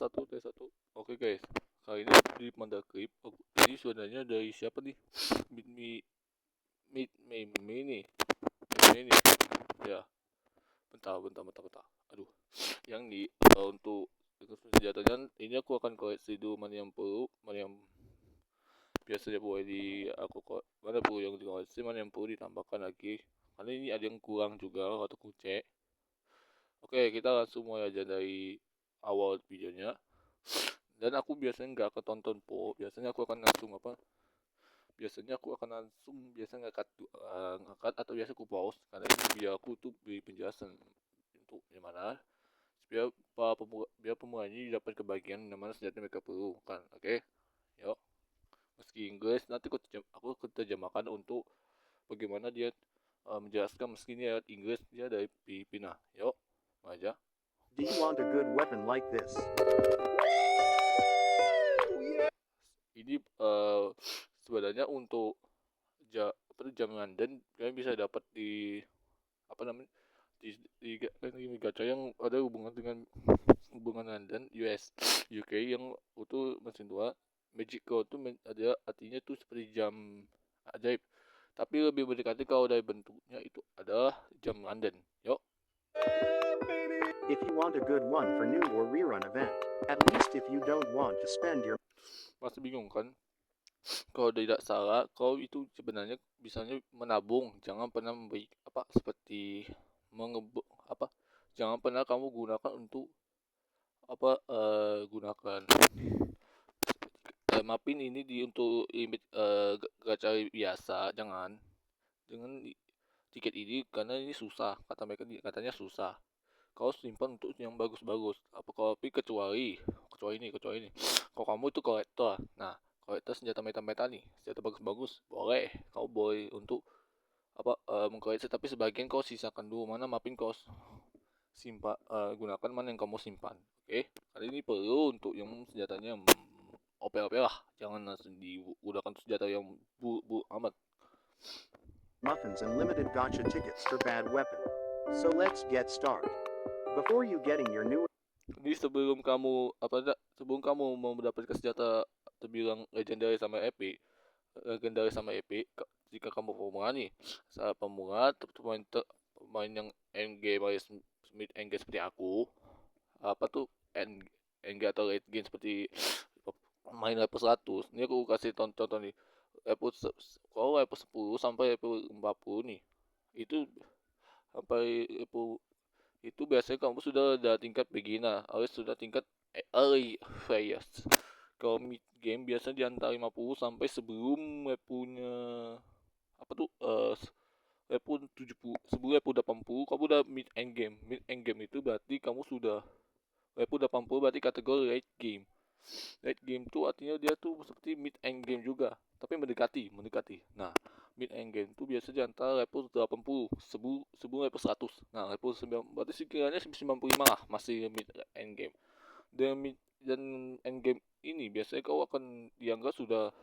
tes satu. Oke guys, kali ini di Panda Clip. Jadi sebenarnya dari siapa nih? Mimi nih. Ini ya. Bentar. Aduh. Yang di untuk senjatanya ini aku akan koleksi dulu mana yang perlu, mana yang biasanya boleh di aku mana perlu yang dikoleksi, mana yang perlu ditambahkan lagi. Karena ini ada yang kurang juga atau kucek. Oke, kita langsung mulai aja dari awal videonya. Dan aku biasanya nggak akan tonton biasanya aku akan langsung ngangkat atau biasa aku pause karena ini biar aku tuh beri penjelasan untuk gimana biar pemula ini dapat kebagian mana senjata mereka perlu kan. Oke, yuk. Meski Inggris nanti aku terjemahkan untuk bagaimana dia menjelaskan meski ini ayat Inggris dia dari Filipina. Yuk, aja. Do you want a good weapon like this? Ini sebenarnya untuk jaminan dan kalian bisa dapat di di gacha yang ada hubungan London US UK yang itu mesin 2 magical itu ada artinya tuh seperti jam ajaib, tapi lebih mendekati kalau dari bentuknya itu adalah jam London. Yuk. If you want a good one for new or rerun event, at least if you don't want to spend your... Masih bingung kan? Kalau tidak salah, kau itu sebenarnya bisanya menabung, jangan pernah jangan pernah kamu gunakan untuk gunakan mapin ini untuk limit gacha biasa, jangan dengan tiket ini karena ini susah, katanya susah. Kau simpan untuk yang bagus-bagus. Kecuali ini. Kalau kamu itu kolektor, nah kolektor senjata meta nih, senjata bagus-bagus, boleh. Kau boleh untuk mengkoleksi, tapi sebagian kau sisakan dulu. Mana mapin kau simpan, gunakan mana yang kamu simpan. Oke, kali ini perlu untuk yang senjatanya OP lah, jangan langsung digunakan senjata yang bu amat. Muffins and limited gacha tickets for bad weapon. So let's get started. Before you getting your new... Jadi sebelum kamu mau mendapatkan senjata terbilang legendary sama epic, jika kamu pemula nih, saat pemula pemain yang endgame mid endgame seperti aku, endgame atau late game seperti main level 100, ini aku kasih contoh nih. Kalau level 10 sampai level 40 nih, itu sampai level itu biasanya kamu sudah ada tingkat beginner alias sudah tingkat early players. Kalau mid game biasanya di antara 50 sampai sebelum levelnya level 70, sebelum level 80 kamu udah mid end game itu berarti kamu sudah level 80, berarti kategori late game. Late game tuh artinya dia tuh seperti mid end game juga, tapi mendekati. Nah, mid end game tuh biasa di antara level 80 sebelum level 100. Nah, level 9 berarti sekiranya 95 lah masih mid end game. Dan end game ini biasanya kau akan dianggap sudah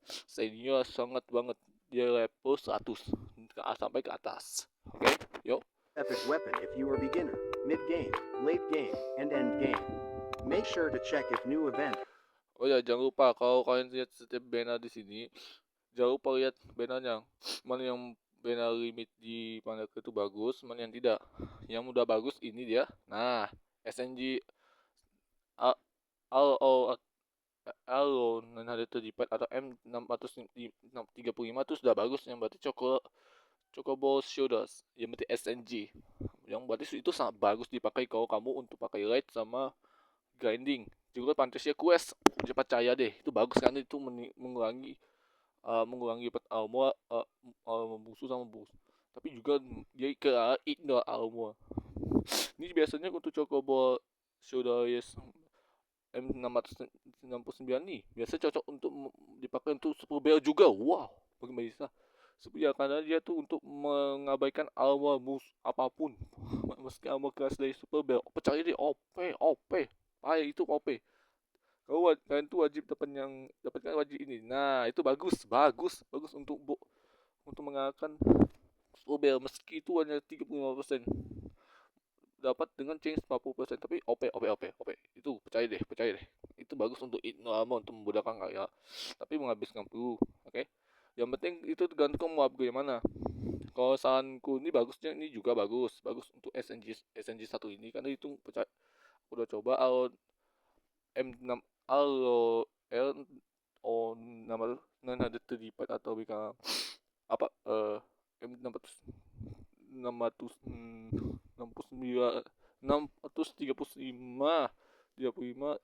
senior sangat banget, dia level 100 sampai ke atas. Oke, yuk. Epic weapon if you are beginner, mid game, late game, and end game. Make sure to check if new event... Oh ya, jangan lupa kalau kalian lihat setiap banner di sini, jangan lupa lihat bannernya, mana yang banner limit di panel itu bagus, mana yang tidak. Yang udah bagus ini dia. Nah, SNG Alo 935 atau M635 itu sudah bagus, yang berarti Chocobo Shoulders, yang berarti SNG, yang berarti itu sangat bagus dipakai kalau kamu untuk pakai light sama grinding. Juga Fantasia Quest, cepat percaya deh, itu bagus kan, itu mengurangi armor musuh sama bos. Tapi juga dia ke ignore armor. Ini biasanya untuk Chocobo Shoulders M699 nih biasa cocok untuk dipakai untuk super barrel juga. Wow, bagaimana bisa? Ya, karena dia tuh untuk mengabaikan armor apapun. Meski armor keras dari super barrel, percaya deh, OP. Itu OP. Kalian tuh wajib dapatkan wajib ini. Nah, itu bagus untuk mengalahkan super barrel meski itu hanya 35%. dapat dengan change 40%, tapi OP itu percaya deh, itu bagus untuk lama untuk memudahkan karya, tapi menghabiskan peluru. Oke, yang penting itu tergantung mau upgrade mana. Kalau saranku ini bagusnya ini juga bagus untuk SNG 1 ini, karena itu percaya udah coba M6 Allo L o nama 935 atau bisa apa M600 669 635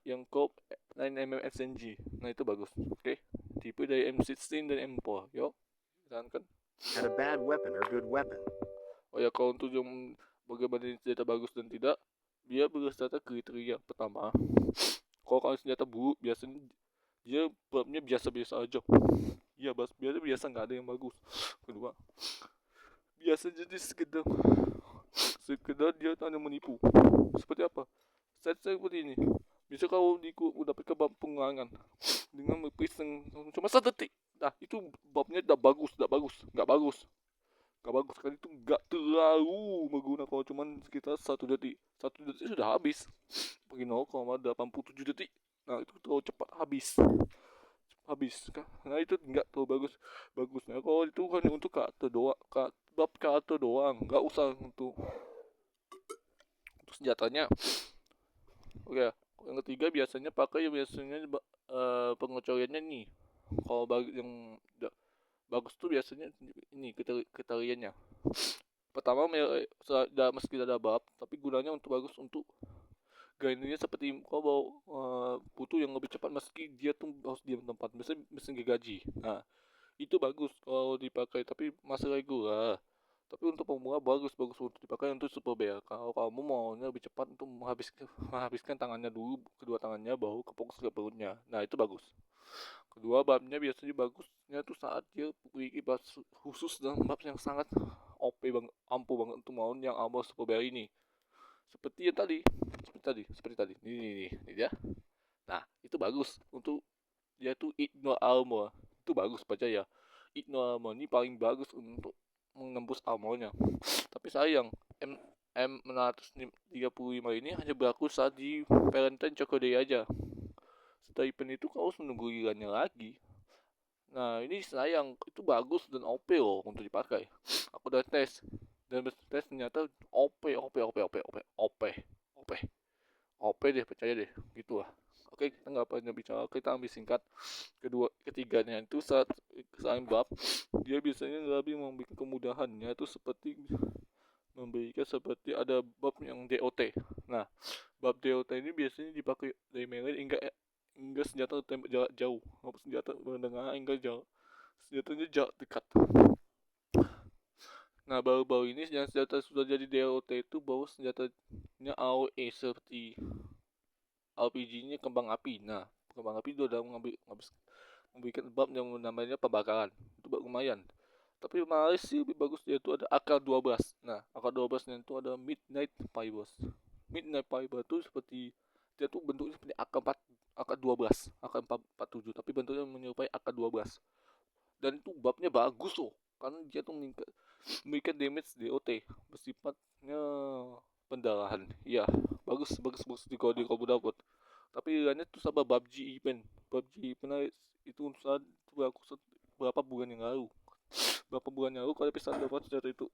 yang cop 9mm SNG. Nah itu bagus. Oke, tipe dari M16 dan M4. Yo, kan. Had a bad weapon or good weapon? Oh ya, kalau untuk yang bagaimana senjata bagus dan tidak, dia berdasarkan kriteria. Pertama, kalau senjata buruk biasanya dia babnya biasa-biasa aja. Iya, biasa nggak ada yang bagus. Kedua, biasa jadi sekedar dia hanya menipu. Seperti apa? Saya seperti ini. Bisa kau mendapatkan bab pengurangan dengan pisang cuma 1 detik. Nah, itu babnya udah bagus, nggak bagus kan, itu nggak terlalu menggunakan cuma sekitar 1 detik. 1 detik sudah habis. Pergi 0,87 detik. Nah, itu terlalu cepat habis kan. Nah, itu nggak terlalu bagus. Nah, kalau itu hanya untuk karakter doang, nggak usah untuk senjatanya. Oke, yang ketiga biasanya pengecualiannya nih. Kalau yang bagus tuh biasanya ini kriterianya. Pertama, meski ada bab, tapi gunanya untuk bagus untuk grindingnya, seperti kau butuh yang lebih cepat meski dia tuh harus diam tempat, misalnya mesin gaji. Nah, itu bagus kalau dipakai, tapi masih regular. Tapi untuk pemula bagus untuk dipakai untuk super bear. Kalau kamu maunya lebih cepat untuk menghabiskan tangannya dulu, kedua tangannya, baru ke fokus ke perutnya. Nah, itu bagus. Kedua, babnya biasanya bagusnya tuh saat dia memiliki bab khusus dan bab yang sangat OP banget, ampuh banget untuk melawan yang armor super bear ini. Seperti yang tadi, seperti tadi. Ini dia. Nah, itu bagus untuk dia tuh ignore armor. Itu bagus percaya. Ignore armor ini paling bagus untuk menembus armornya. Tapi sayang, M635 ini hanya berlaku saat di Valentine Choco Day aja. Setelah event itu kau harus menunggu gilirannya lagi. Nah, ini sayang, itu bagus dan OP loh untuk dipakai. Aku udah tes, dan tes ternyata OP deh, percaya deh, gitu lah. Oke, kita nggak banyak bicara, kita ambil singkat. Ketiganya itu saat bab, dia biasanya lebih memberikan kemudahannya itu seperti ada bab yang DOT. Nah, bab DOT ini biasanya dipakai dari melee hingga senjata tembak jarak jauh, maupun senjata menengah hingga senjatanya jarak dekat. Nah, baru-baru ini senjata sudah jadi DOT itu baru senjatanya AOE seperti RPG-nya kembang api. Nah, kembang api itu udah memberikan bab yang namanya pembakaran. Itu lumayan. Tapi malah sih lebih bagus dia itu ada AK-12. Nah, AK-12 itu ada Midnight Fibers. Midnight Fiber itu seperti dia tuh bentuknya seperti AK-12, AK-47, tapi bentuknya menyerupai AK-12. Dan itu babnya bagus loh, karena dia tuh memberikan damage DOT bersifatnya pendarahan. Iya, bagus di kalau dapat. Tapi lainnya tuh sama PUBG event itu saat berlaku berapa bulan yang lalu. Kalau bisa dapat itu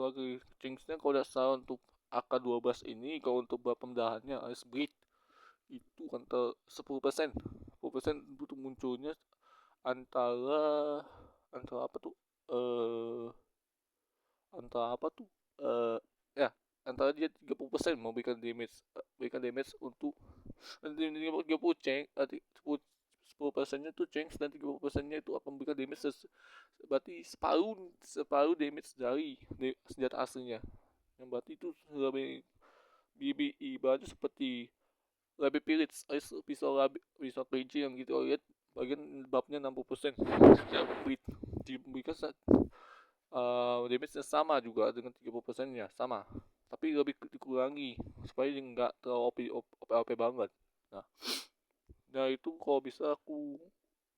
lagi. Change-nya kalau udah salah untuk AK-12 ini, kalau untuk bab pendarahannya Ice Blade itu antara 10%. 10% untuk munculnya antara antara apa tuh antara apa tuh ya antara dia 30% memberikan damage untuk 30 ceng 10%-nya tuh ceng, dan 30%-nya itu akan memberikan damage berarti separuh damage dari senjata aslinya, yang berarti itu lebih ibaratnya seperti lebih pillage pisau kelinci yang gitu lihat bagian babnya 60% ya, diberikan damage nya sama juga dengan 30% nya sama, tapi lebih dikurangi supaya nggak terlalu OP banget. Nah itu kalau bisa aku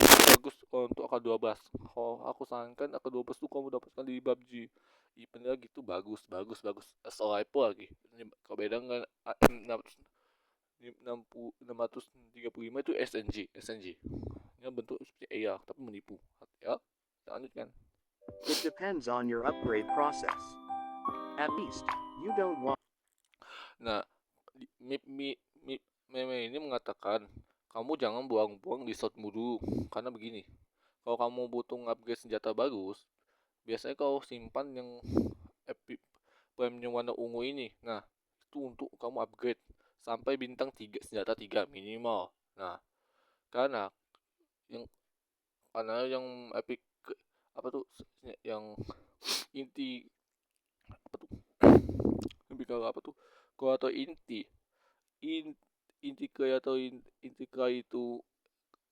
bagus untuk AK-12. Kalau aku sarankan AK-12 tuh kamu dapatkan di PUBG eventnya gitu bagus bagus bagus, Solapo lagi. Kalau beda nggak, 635 itu SNG nya bentuk seperti AR tapi menipu ya. Lanjutkan. It depends on your upgrade process. At least, you don't want Nah, meme ini mengatakan kamu jangan buang-buang di slotmu dulu, karena begini, kalau kamu butuh upgrade senjata bagus, biasanya kau simpan yang epic prime warna ungu ini. Nah, itu untuk kamu upgrade sampai bintang 3, senjata 3 minimal. Nah, karena yang yang epic apa tuh, yang inti apa tuh, lebih ke apa tuh, kalau atau inti kaya atau inti kaya itu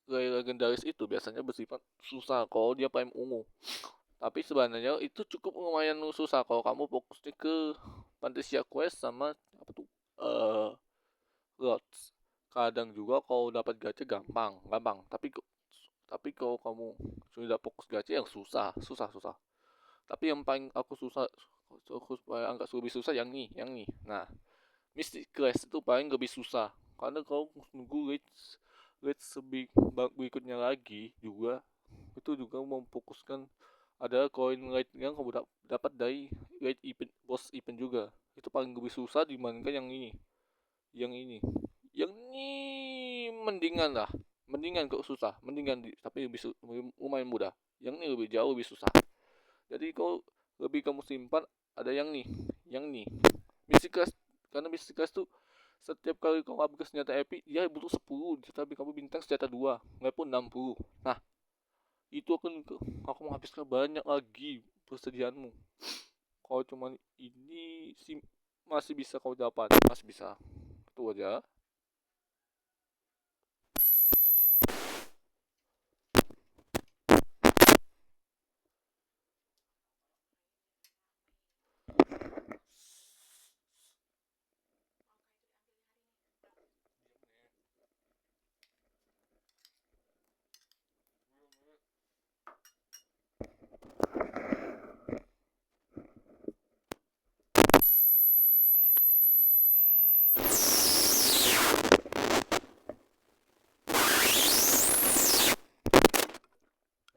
kaya legendaris itu biasanya bersifat susah kalau dia prime ungu. Tapi sebenarnya itu cukup lumayan susah kalau kamu fokusnya ke Fantasia Quest sama apa tuh, Lords. Kadang juga kalau dapat gacha gampang, tapi kalau kamu sudah fokus gacha yang susah. Tapi yang paling aku susah, aku agak lebih susah yang nih. Nah, Mystic Quest itu paling lebih susah karena kau nunggu rate berikutnya lagi juga, itu juga memfokuskan ada koin rate yang kamu dapat dari rate event, boss event juga. Itu paling lebih susah dibandingkan yang ini mendingan lah, mendingan kok susah, tapi lumayan mudah. Yang ini lebih jauh lebih susah. Jadi kau lebih kamu simpan ada yang nih Mystic Quest, karena Mystic Quest tuh setiap kali kau upgrade senjata epic dia butuh 10, tapi kamu bintang senjata 2 nggak pun 60. Nah, itu aku menghabiskan banyak lagi persediaanmu. Kalau cuman ini sih masih bisa kau dapat, masih bisa. Itu aja.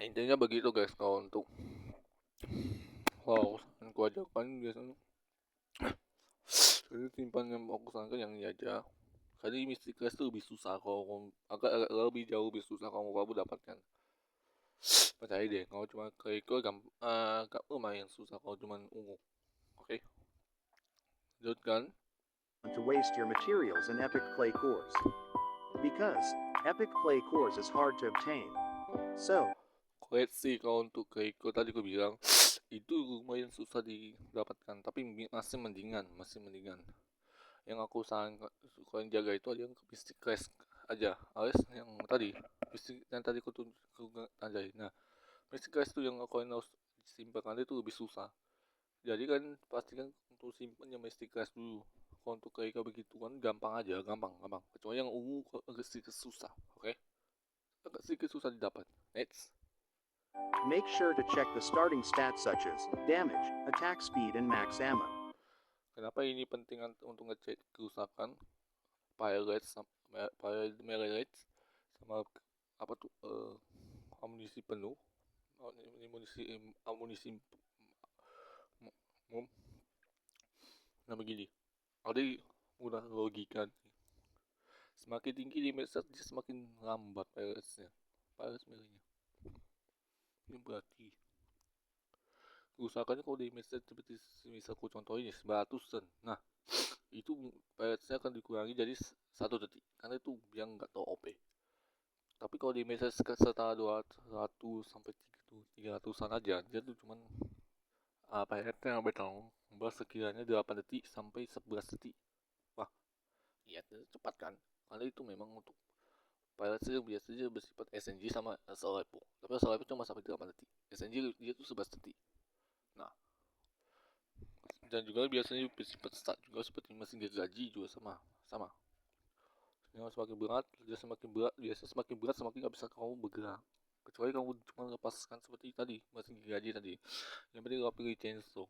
Intinya begitu guys. Kalau untuk aku aja kan biasanya jadi simpan yang aku sangka yang ini aja. Kali Mystic Quest tuh lebih susah, kalau agak lebih jauh lebih susah kalau kamu dapatkan. Percaya deh, kalau cuma Keiko gak lumayan susah kalau cuma ungu. Oke, lanjutkan. to waste your materials in epic clay cores. Because epic clay cores is hard to obtain. So, Koleksi kalau untuk Keiko tadi aku bilang itu lumayan susah didapatkan, tapi masih mendingan. Yang aku sarankan kalian jaga itu aja yang Mystic Quest aja, alias yang tadi yang tadi aku tandain. Nah, Mystic Quest itu yang kalian harus simpan itu lebih susah. Jadi kan pastikan untuk simpan yang Mystic Quest dulu. Kalau untuk kayak begitu kan gampang aja, gampang. Kecuali yang ungu agak sedikit susah, oke? Agak sedikit susah didapat. Next. make sure to check the starting stats such as damage, attack speed, and max ammo. Kenapa ini penting untuk ngecek kerusakan melee rates sama apa tuh, amunisi penuh, amunisi nah begini, ada udah logika nih. Semakin tinggi di dia semakin lambat melee-nya. Ini berarti kerusakannya kalau di seperti misal aku contohin 900an. Nah, itu nya akan dikurangi jadi 1 detik karena itu yang nggak tahu OP. Tapi kalau di message setara 200 sampai 300an aja, dia tuh cuman yang betul sekiranya 8 detik sampai 11 detik. Wah, iya cepat kan? Karena itu memang untuk pilot sih biasanya bersifat SNG sama Solapo. Tapi Solapo cuma sampai 8 detik. SNG dia tuh 11 detik. Nah, dan juga biasanya bersifat start juga seperti mesin gergaji juga sama. Yang semakin berat, semakin berat semakin nggak bisa kamu bergerak. Kecuali kamu cuma lepaskan seperti tadi mesin gergaji tadi. Yang penting kamu pilih chainsaw.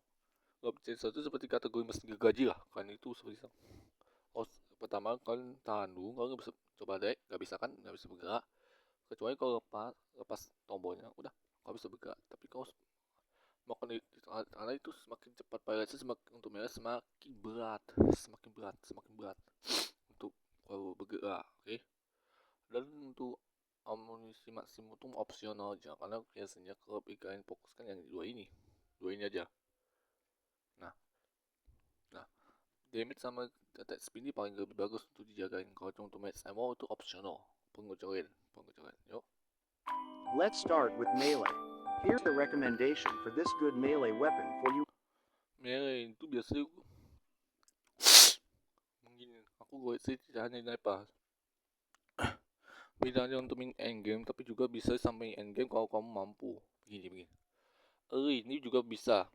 Rob Chainsaw itu seperti kategori mesin gergaji lah kan, itu seperti pertama kalian tahan dulu, kalau nggak bisa coba deh, nggak bisa kan, nggak bisa bergerak, kecuali kalau lepas tombolnya udah kau bisa bergerak. Tapi kau makan itu, karena itu semakin cepat pilotnya, semakin untuk mereka semakin berat untuk kau bergerak. Oke. Dan untuk amunisi maksimum itu opsional aja, karena biasanya kalau kalian fokuskan yang dua ini aja. Nah, nah, damage sama attack speed ini paling lebih bagus untuk dijagain. Kalau cuma untuk match ammo itu opsional, pengecoran. Yuk. Let's start with melee. Here's the recommendation for this good melee weapon for you. Melee itu biasanya mungkin aku gue sih tidak hanya sniper, tidak hanya untuk main endgame, tapi juga bisa sampai endgame kalau kamu mampu. Begini. Ini juga bisa.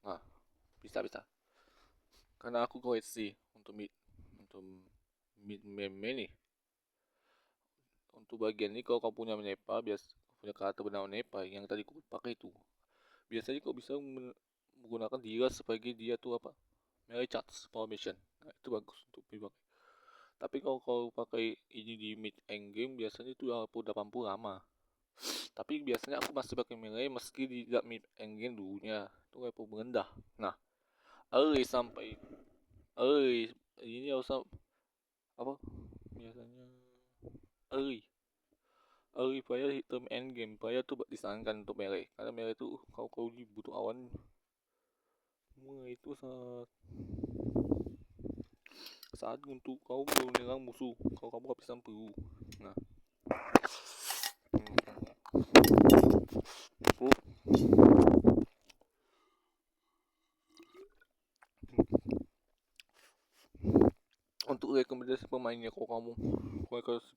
Nah, bisa. Karena aku gue sih untuk mid meme nih. Untuk bagian ini kalau kamu punya sniper, punya karakter bernama sniper yang tadi aku pakai itu, biasanya kau bisa menggunakan dia sebagai dia tuh apa, melee charge formation. Nah, itu bagus untuk dipakai. Tapi kalau kau pakai ini di mid endgame, biasanya itu udah 80 lama. Tapi biasanya aku masih pakai melee meski tidak mid endgame dulunya itu level merendah. Nah, early ini harus apa, biasanya early player hitam endgame player tuh disarankan untuk melee, karena melee itu kau butuh awan mulai itu saat untuk kau menyerang musuh, kalau kamu kehabisan peluru. Nah, untuk rekomendasi pemainnya, kalau kamu rekomendasi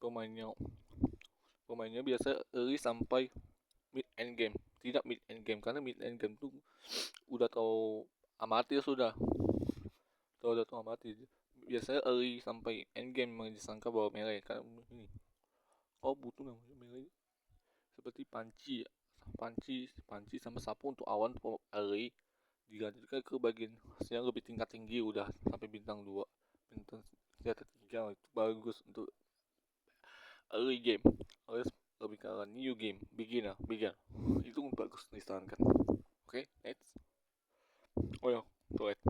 pemainnya biasa early sampai mid end game, tidak mid end game, karena mid end game tuh udah tau amatir sudah. Kalau udah tau amatir, biasanya early sampai end game disangka bahwa melee, karena ini kau butuh namanya melee seperti panci sama sapu untuk awan early, digantikan ke bagian yang lebih tingkat tinggi, udah sampai bintang 2, bintang 3, itu bagus untuk early game. Harus lebih ke new game, beginner itu bagus disarankan. Oke, next. Oh ya, coret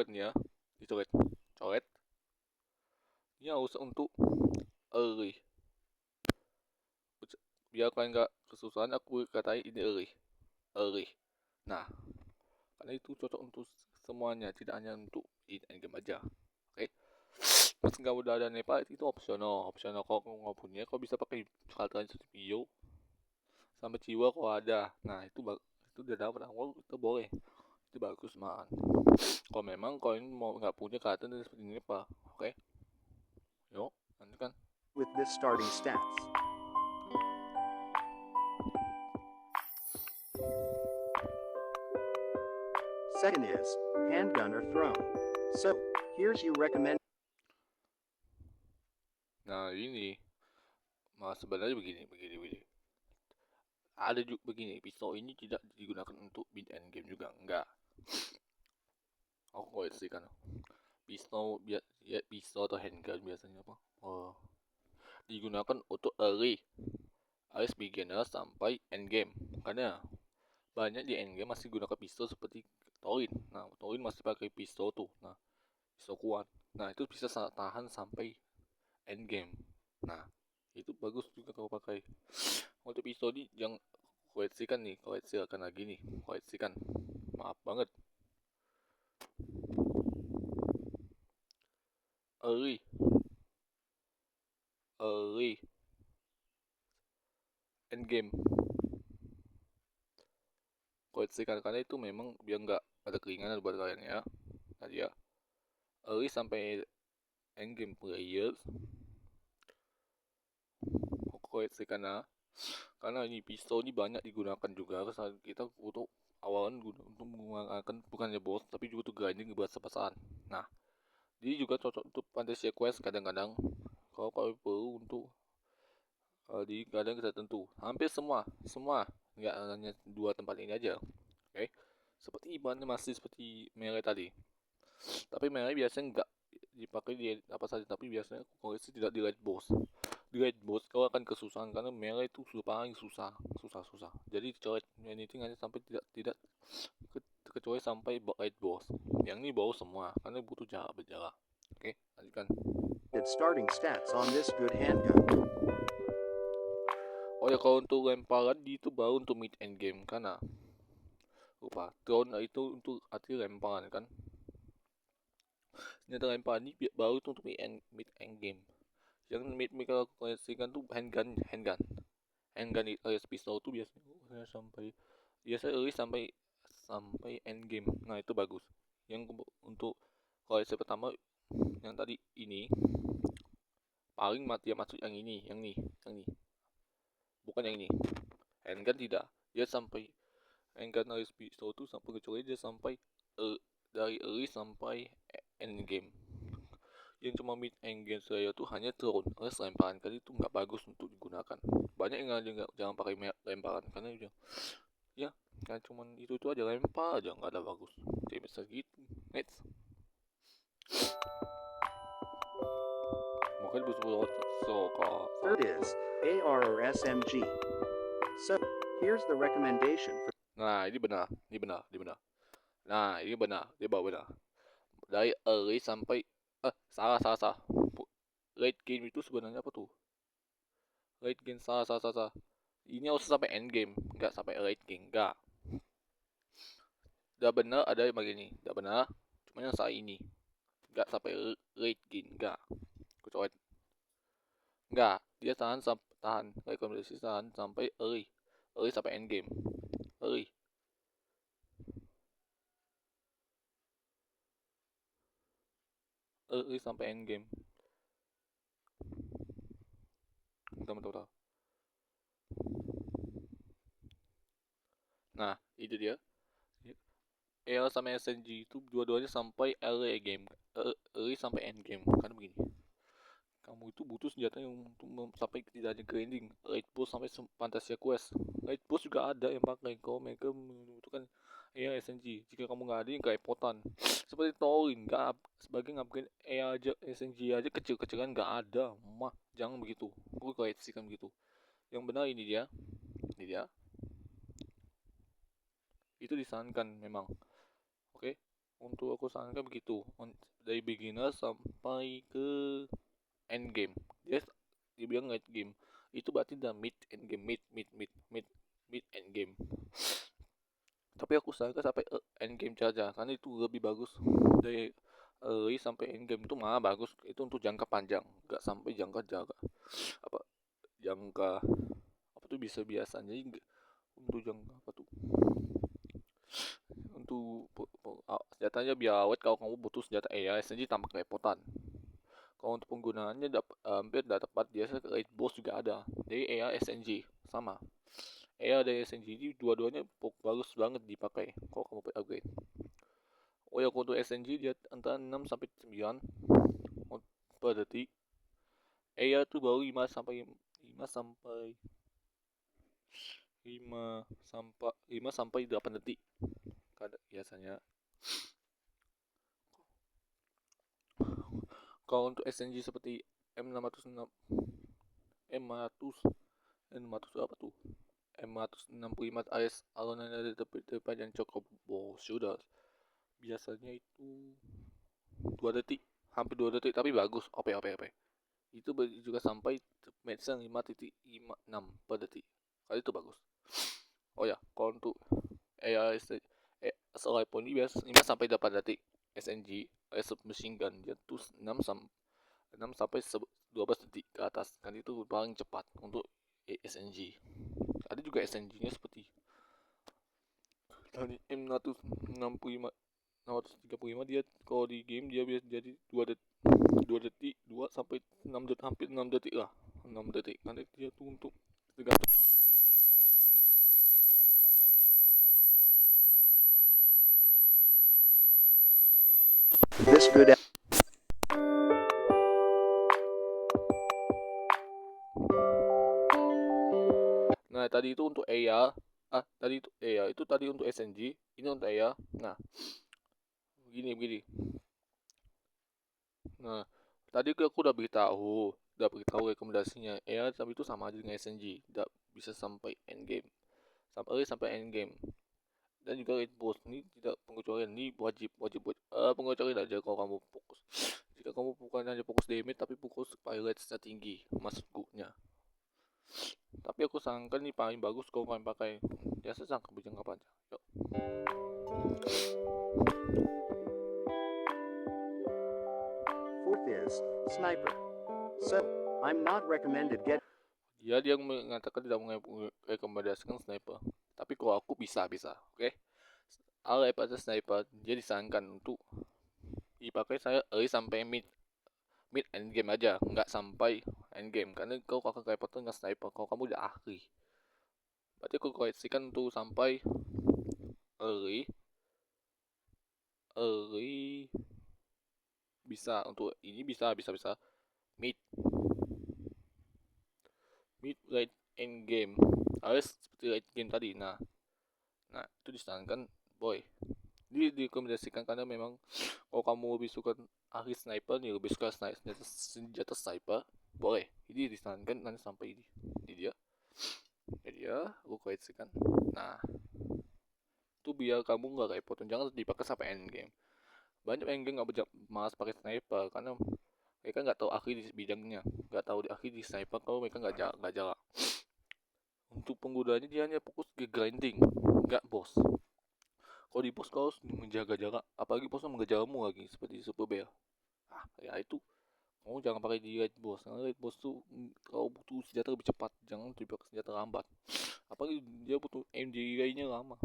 nih ya, coret ini harus untuk early, biar kalian nggak kesusahan aku katain ini early. Nah, karena itu cocok untuk semuanya, tidak hanya untuk in game aja. Oke. Pas nggak udah ada Nepal itu opsional. Kalau kamu nggak punya, kau bisa pakai kalian video sampai jiwa kalau ada. Nah, itu udah dapat awal, itu boleh, itu bagus man. Kalau memang kalian mau nggak punya kalian seperti ini Nepal, oke? Yuk, nanti kan. With this starting stats. Second is handgun or throne. So, here's you recommend. Nah, ini sebenarnya begini. Ada juga begini, pistol ini tidak digunakan untuk mid end game juga, enggak. Aku koleksi kan pistol atau handgun biasanya apa, digunakan untuk early alias beginner sampai end game, karena banyak di end game masih gunakan pistol seperti Torin. Nah, Torin masih pakai pistol tuh, nah pistol kuat, nah itu bisa tahan sampai end game. Nah, itu bagus juga kalau pakai. Untuk pistol ini yang koleksikan lagi nih, maaf banget. Early end game koleksikan, karena itu memang biar nggak ada keringanan buat kalian ya. Tadi ya, early sampai end game player koleksikan karena ini pistol ini banyak digunakan juga saat kita butuh awalan untuk menggunakan bukannya boss, tapi juga untuk grinding buat sepasan. Nah, jadi juga cocok untuk fantasy quest kadang-kadang kalau perlu untuk di keadaan tertentu. Hampir semua nggak hanya dua tempat ini aja. Oke. seperti ibaratnya masih seperti Melee tadi. Tapi Melee biasanya nggak dipakai di apa saja, tapi biasanya aku koleksi tidak di raid boss. Di raid boss kau akan kesusahan karena Melee itu paling susah. Jadi coret anything hanya sampai tidak kecuali sampai raid boss. Yang ini bawa semua karena butuh jarak berjarak. Oke, lanjutkan. Starting stats on this good handgun. Oh ya, kalau untuk lemparan itu baru untuk mid end game karena lupa drone itu untuk arti lemparan kan. Senjata lemparan ini baru itu untuk mid end game. Yang mid kalau koleksikan tuh handgun alias pistol tuh biasanya early sampai end game. Nah itu bagus. Yang untuk koleksi pertama yang tadi ini paling mati ya, maksud yang ini bukan yang ini. Handgun tidak, dia sampai handgun alias pistol tuh sampai kecuali dia sampai dari early sampai end game. Yang cuma mid end game saya tuh hanya drone alias lemparan kali itu nggak bagus untuk digunakan. Banyak yang nggak jangan pakai lemparan karena udah ya kan cuman itu aja, lempar aja nggak ada bagus damage segitu. Next, mungkin butuh Third is AR or SMG. So, here's the recommendation for nah ini benar. Nah ini benar, dia bawa benar dari early sampai salah late game itu sebenarnya apa tuh? Late game salah. Ini harus sampai end game, nggak sampai late game, nggak. Udah benar ada yang begini, udah benar. Cuma yang saat ini, nggak sampai late game, nggak. Aku coba, nggak. Dia tahan rekomendasi tahan sampai early sampai end game, early. Sampai end game. Bentar. Nah, itu dia. EL sama SNG itu dua-duanya sampai early game, early sampai end game. Karena begini, kamu itu butuh senjata yang untuk sampai tidak ada grinding. Raid boss sampai Fantasia Quest. Raid boss juga ada yang pakai. Kalau mereka membutuhkan EL SNG. Jika kamu nggak ada, yang kerepotan. Seperti Thorin, sebagai upgrade EL aja, SNG aja kecil-kecilan nggak ada. Mah, jangan begitu. Gue koleksikan begitu. Yang benar ini dia. Itu disarankan memang. Oke, untuk aku sarankan begitu. Dari beginner sampai ke end game. Dia dibilang late game. Itu berarti udah mid end game, mid end game. Tapi aku sarankan sampai end game saja karena itu lebih bagus. Dari early sampai end game itu malah bagus. Itu untuk jangka panjang, nggak sampai jangka apa tuh bisa biasanya untuk jangka apa tuh untuk senjatanya biar awet. Kalau kamu butuh senjata AI SNG tampak kerepotan. Kalau untuk penggunaannya hampir tidak tepat. Biasanya raid boss juga ada. Jadi AI SNG sama. AI dan SNG ini dua-duanya bagus banget dipakai kalau kamu upgrade. Oh ya, kalau untuk SNG dia antara 6 sampai 9 per detik. AI itu baru 5 sampai 8 detik biasanya. Kalau untuk SNG seperti M606 apa tuh? M665 AS alunan dari depan yang Chocobo sudah biasanya itu 2 detik, hampir 2 detik, tapi bagus. OP. Itu juga sampai match 5.56 per detik. Kali itu bagus. Oh ya, kalau untuk AIS SLI pun ini biasa 5 sampai 8 detik. SNG machine gun dia tuh 6 sampai 12 detik ke atas. Kan itu paling cepat untuk SNG. Ada juga SNG-nya seperti tadi M665 dia kalau di game dia biasa jadi 2 detik 2 sampai 6 detik, hampir 6 detik lah. 6 detik karena dia tuh untuk tergantung. this good. Nah tadi itu untuk AR tadi itu ya itu tadi untuk SNG, ini untuk EA. Nah, begini. Nah, tadi aku udah beritahu rekomendasinya. EA tapi itu sama aja dengan SNG, tidak bisa sampai end game, sampai end game. Dan juga Raid Boss ini tidak pengecualian, ini wajib pengecualian aja kalau kamu fokus. Jika kamu bukan hanya fokus damage tapi fokus pirates-nya tinggi, maksudnya. Tapi aku sarankan nih paling bagus kalau kalian pakai biasa sangka berjangka panjang. Yuk. Fourth is Sniper. So, I'm not recommended get. Dia mengatakan tidak merekomendasikan sniper. Tapi kalau aku bisa, oke? Alay pada sniper, dia disarankan untuk dipakai saya sampai mid end game aja, nggak sampai end game. Karena kau kakak kayak nggak sniper, kalau kamu udah ahli. Berarti aku koreksikan untuk sampai early bisa untuk ini bisa mid late end game harus seperti late game tadi. Nah itu disarankan boy, direkomendasikan karena memang kalau kamu lebih suka ahli sniper nih, lebih suka senjata sniper, boleh ini disarankan nanti sampai ini dia aku koreksikan. Nah itu biar kamu nggak repot, jangan dipakai sampai end game. Banyak yang nggak malas pakai sniper karena mereka nggak tahu ahli di bidangnya, nggak tahu di ahli di sniper kalau mereka nggak jarak. Untuk penggunanya dia hanya fokus ke grinding, nggak boss. Kalau di boss kau harus menjaga jarak, apalagi bosnya mengejarmu lagi seperti Super Bear. Ya itu kamu jangan pakai di raid boss, karena raid boss tuh kau butuh senjata lebih cepat, jangan dipakai senjata lambat. Apalagi dia butuh aim delay-nya lama.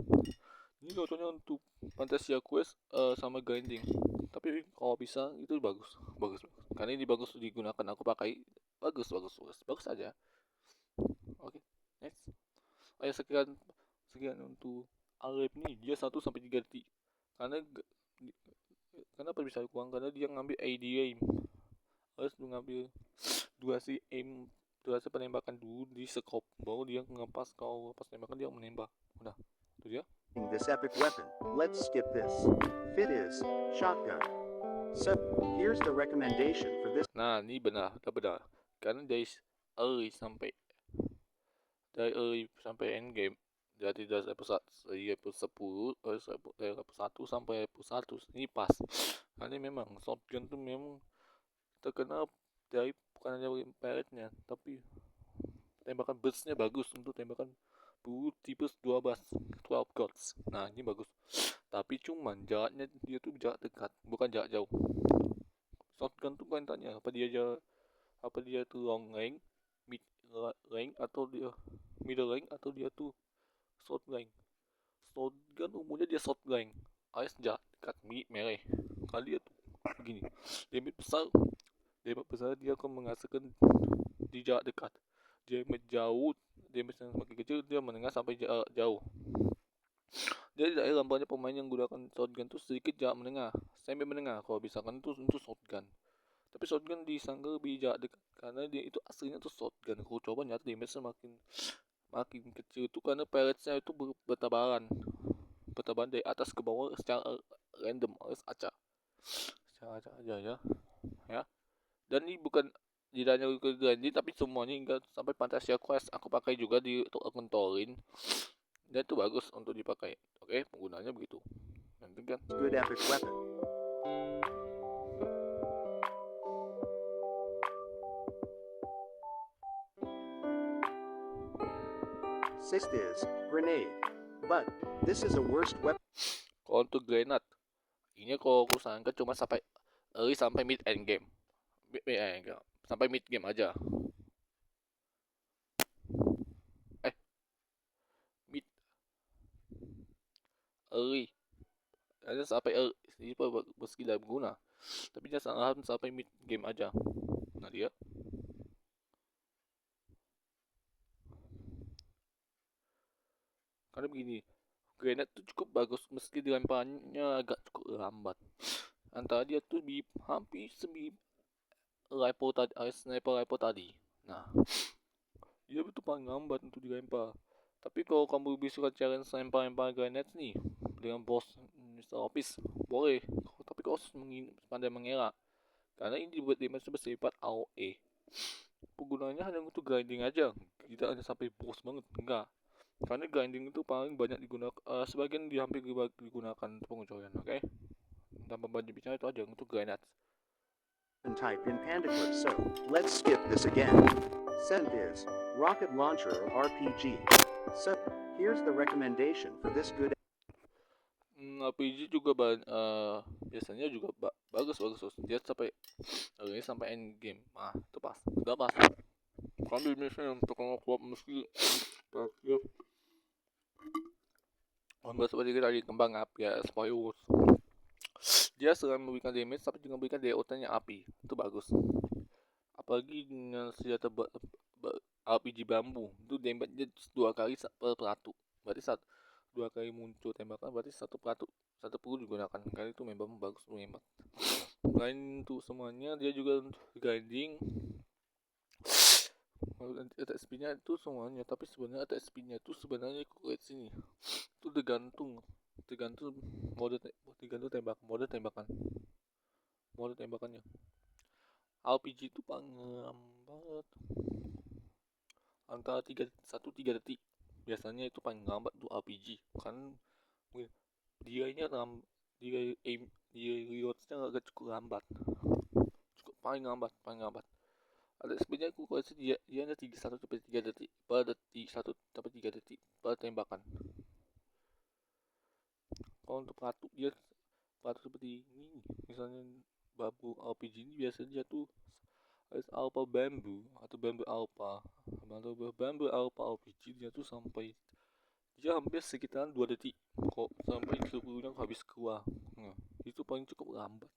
Ini contohnya untuk Fantasia Quest sama grinding. Tapi kalau bisa itu bagus. Karena ini bagus digunakan, aku pakai bagus aja. Oke, next. Ayo sekian untuk Alep nih, dia 1 sampai 3 detik. Karena bisa kurang karena dia ngambil AD aim. Harus mengambil durasi penembakan dulu di scope, baru dia ngepas, kalau pas tembakan dia menembak. Udah, itu dia. This epic weapon. Let's skip this. Fifth is shotgun. So, here's the recommendation for this. Nah, ini benar. Karena early sampai end game. Jadi dari episode 10, episode 1 sampai episode 1 ini pas. Karena memang shotgun tuh memang terkenal dari bukan hanya pelletnya, tapi tembakan burstnya bagus untuk tembakan peluru tipe 12 gods. Nah ini bagus, tapi cuman jaraknya dia tuh jarak dekat, bukan jarak jauh. Shotgun tuh kan tanya apa dia tuh long range, mid range, atau dia middle range, atau dia tuh short range. Shotgun umumnya dia short range alias jarak dekat, melee. Kali dia tuh begini, damage besar dia akan menghasilkan di jarak dekat. Damage jauh, damage yang semakin kecil dia menengah sampai jauh. Jadi dari banyak pemain yang menggunakan shotgun tuh sedikit jarak menengah, sampai menengah kalau misalkan itu untuk shotgun. Tapi shotgun disangka lebih jarak dekat karena dia itu aslinya tuh shotgun. Aku coba nyata damage makin kecil itu karena pelletsnya itu bertabaran dari atas ke bawah secara random, harus acak aja ya. Dan ini bukan tidak hanya ke Gandhi tapi semuanya hingga sampai Fantasia Quest aku pakai juga di untuk akun Torin, dan itu bagus untuk dipakai. Oke, penggunanya begitu. Nanti kan Good epic weapon. Sixth is grenade. But this is a worst weapon. kalau untuk granat ini kalau aku sarankan cuma sampai mid end game. Sampai mid game aja. Mid early ada sampai ini meski tidak berguna, tapi dia sangat sampai mid game aja. Nah dia karena begini, granat tuh cukup bagus meski dilemparnya agak cukup lambat. Antara dia tuh hampir sniper rifle tadi. Nah dia itu paling lambat untuk dilempar. Tapi kalau kamu bisa challenge lempar-lempar granat nih dengan bos Mr. Office, boleh. Tapi kau harus pandai mengelak. Karena ini dibuat damage bersifat AOE. Penggunaannya hanya untuk grinding aja, tidak hanya sampai boss banget, enggak. Karena grinding itu paling banyak digunakan, sebagian hampir digunakan untuk pengecoyan, oke? Tanpa banyak bicara itu aja untuk granat. And type in PandaClip. So, let's skip this again. Seventh is Rocket Launcher or RPG. So, here's the recommendation for this good RPG juga biasanya juga bagus dia sampai end game. Ah, itu pas, udah pas. Kan di misalnya untuk ngeklop meski terakhir membuat seperti tadi kembang api ya, spoilers. Dia selain memberikan damage tapi juga memberikan DOT-nya api, itu bagus. Apalagi dengan senjata RPG bambu, itu damage-nya 2 kali per pelatu. Berarti dua kali muncul tembakan, berarti satu peluru digunakan. Kali itu memang bagus menghemat. Selain itu semuanya, dia juga untuk grinding. Attack speed-nya itu semuanya, tapi sebenarnya attack speed-nya itu sebenarnya lihat sini. Itu tergantung mode tembakannya. RPG itu paling lambat antara 3 detik. Biasanya itu paling lambat tuh RPG. Kan dia reloadsnya agak cukup lambat. Paling lambat. Ada speednya aku kasih dia hanya 1 sampai 3 detik per detik, 1 sampai 3 detik per tembakan. Kalau untuk pelatu seperti ini, misalnya bambu RPG ini biasanya tuh alpha bambu atau bambu alpha RPG dia tuh dia hampir sekitaran 2 detik kok sampai seluruhnya habis keluar. Nah, itu paling cukup lambat.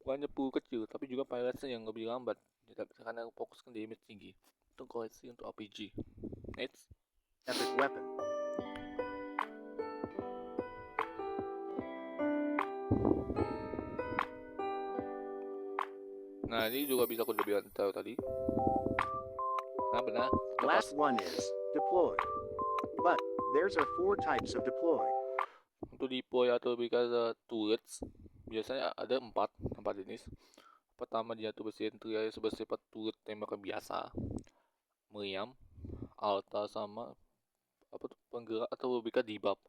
Bukannya peluru kecil, tapi juga pirates yang lebih lambat karena fokuskan damage tinggi. Itu koleksi untuk RPG. Next, epic weapon. nah ini juga bisa aku bilang tadi. Nah benar. Last one is deploy. But there's are 4 types of deploy. Untuk deploy atau because turrets biasanya ada 4 jenis. Pertama dia tuh bersifat turret tembakan biasa, meriam, alta sama apa tuh penggerak atau lebih ke debuff.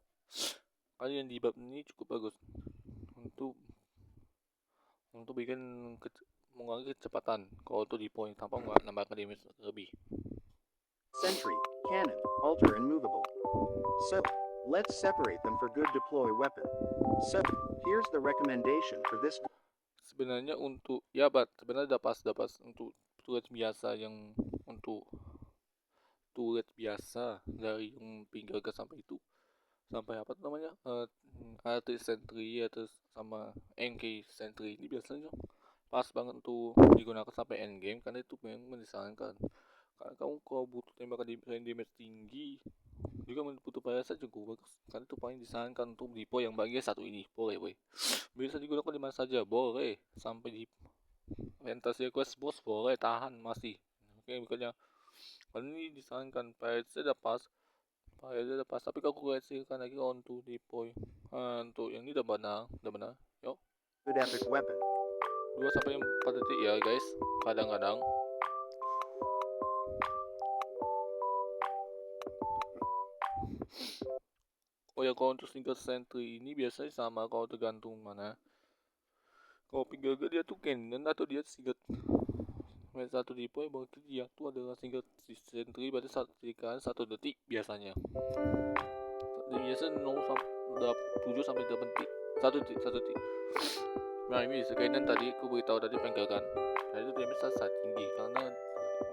Kali yang debuff ini cukup bagus untuk bikin mengurangi kecepatan kalau untuk deploy tanpa menambahkan damage lebih. Sentry, cannon, altar, and movable. So, let's separate them for good deploy weapon. So, here's the recommendation for this. Sebenarnya untuk sebenarnya dapat untuk turret biasa yang untuk turret biasa dari yang pinggir ke sampai apa namanya artist sentry atau sama NK sentry ini biasanya pas banget untuk digunakan sampai end game karena itu memang disarankan. Karena kamu kalau butuh tembakan damage tinggi juga butuh biasa cukup bagus karena itu paling disarankan untuk deploy yang bagian satu ini. Boleh bisa digunakan di mana saja, boleh sampai di Fantasy Quest boss boleh tahan masih. Oke, bukannya kalau ini disarankan Pirates pas tapi kalau koleksikan lagi untuk deploy untuk yang ini udah benar yuk Good epic weapon. 2 sampai 4 detik ya guys kadang-kadang. Oh ya, kalau untuk single sentry ini biasanya sama kalau tergantung mana. Kalau Pigaga dia tuh cannon atau dia single satu deploy berarti dia tuh adalah single sentry berarti 1 detik biasanya. Biasanya 7 sampai 8 detik 1 detik. Nah ini cannon tadi aku beritahu tadi penggagan. Nah itu damage sangat tinggi karena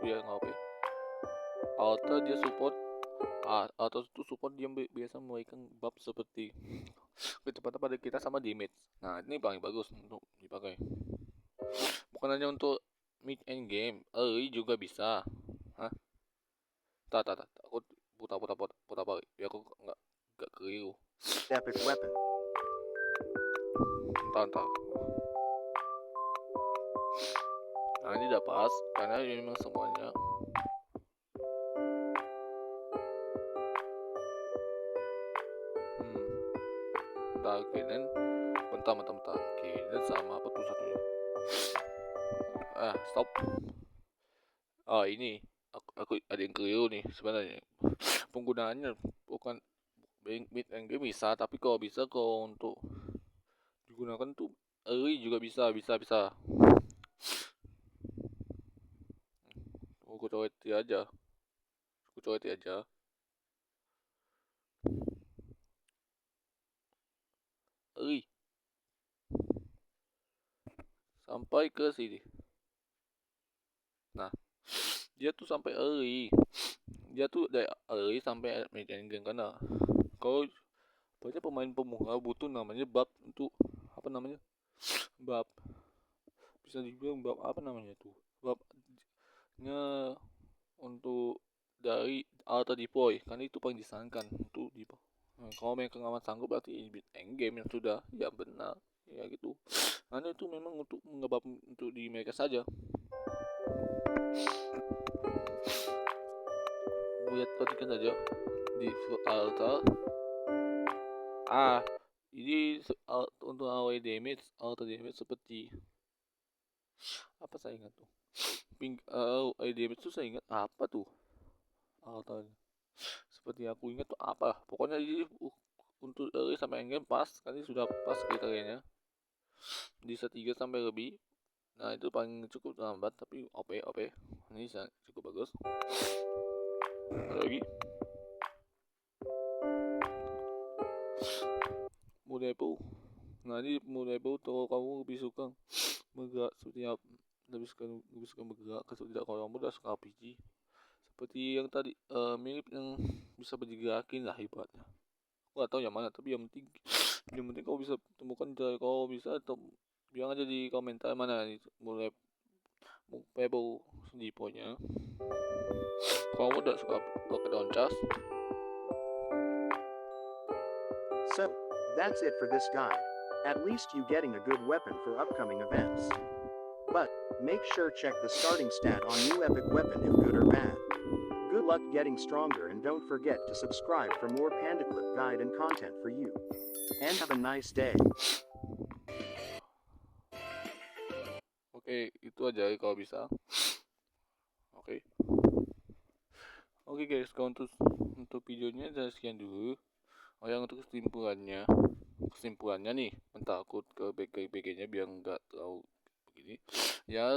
dia ngapain alter dia support atau itu support dia biasa memberikan buff seperti kecepatan pada kita sama damage. Nah ini paling bagus untuk dipakai. Bukan hanya untuk mid end game, early juga bisa. Hah? Tak. Aku putar balik. Biar aku nggak keliru. Epic weapon. Tak. Nah ini udah pas karena memang semuanya mentah-mentah Genen, mentah Genen sama apa tuh satunya, stop. Ini aku ada yang keliru nih sebenarnya. Penggunaannya bukan mid and game bisa, tapi kalau bisa kalau untuk digunakan tuh early juga bisa. Aku coret aja. Early sampai ke sini. Nah, dia tuh sampai early. Dia tuh dari early sampai mid and game karena kalau banyak pemain pemula butuh namanya bab untuk apa namanya? Bab bisa dibilang bab apa namanya tuh? Babnya untuk dari auto deploy kan itu paling disarankan untuk deploy. Nah, kalau mereka nggak sanggup berarti bit game yang sudah ya benar ya gitu, karena itu memang untuk ngebab untuk di mereka saja. Lihat perhatikan saja di altar ini untuk AOE damage auto damage seperti apa saya ingat tuh AOE damage tuh saya ingat apa tuh altar seperti aku ingat tuh apa pokoknya ini untuk sampai endgame pas kali sudah pas kriterianya bisa 3 sampai lebih. Nah itu paling cukup lambat tapi OP ini cukup bagus. Ada lagi Mudepo. Nah ini Mudepo kalau kamu lebih suka bergerak seperti apa, lebih suka bergerak kalau tidak, kalau kamu udah suka RPG seperti yang tadi mirip yang bisa bergerakin lah ibaratnya. Aku gak tahu yang mana tapi yang penting kau bisa temukan dari kau bisa atau bilang aja di komentar mana nih mulai Pebble di ponya. Kalau kamu udah suka rocket launcher. So, that's it for this guide. At least you getting a good weapon for upcoming events. But, make sure check the starting stat on new epic weapon if good or bad. Good luck getting stronger and don't forget to subscribe for more Panda Clip guide and content for you. And have a nice day. Oke, itu aja kalau bisa. Oke guys, kalau untuk videonya saya sekian dulu. Yang untuk kesimpulannya nih, entah aku ke BG-nya biar nggak terlalu begini. Ya,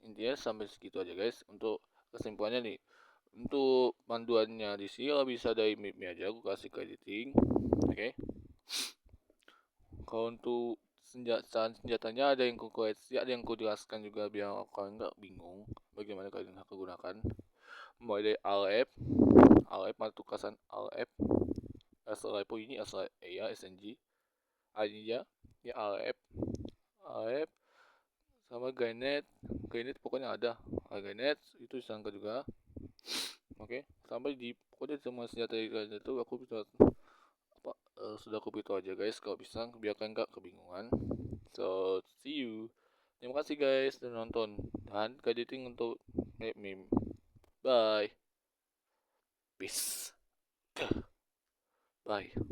intinya sampai segitu aja guys. Untuk kesimpulannya nih, untuk panduannya di sini kalau bisa dari meme aja aku kasih ke editing. Oke. Kalau untuk senjatanya ada yang ku koreksi, ada yang ku jelaskan juga biar kalian nggak bingung bagaimana kalian harus gunakan. Mulai dari ALF matukasan ALF SLI ini SLI ya SNG ID-nya ya ALF sama Gainet pokoknya ada Gainet itu disangka juga. Oke, sampai di pokoknya semua senjata itu aku bisa sudah aku beritahu aja guys kalau bisa biar kalian nggak kebingungan. So see you, terima kasih guys sudah nonton dan editing untuk meme. Bye, peace, bye.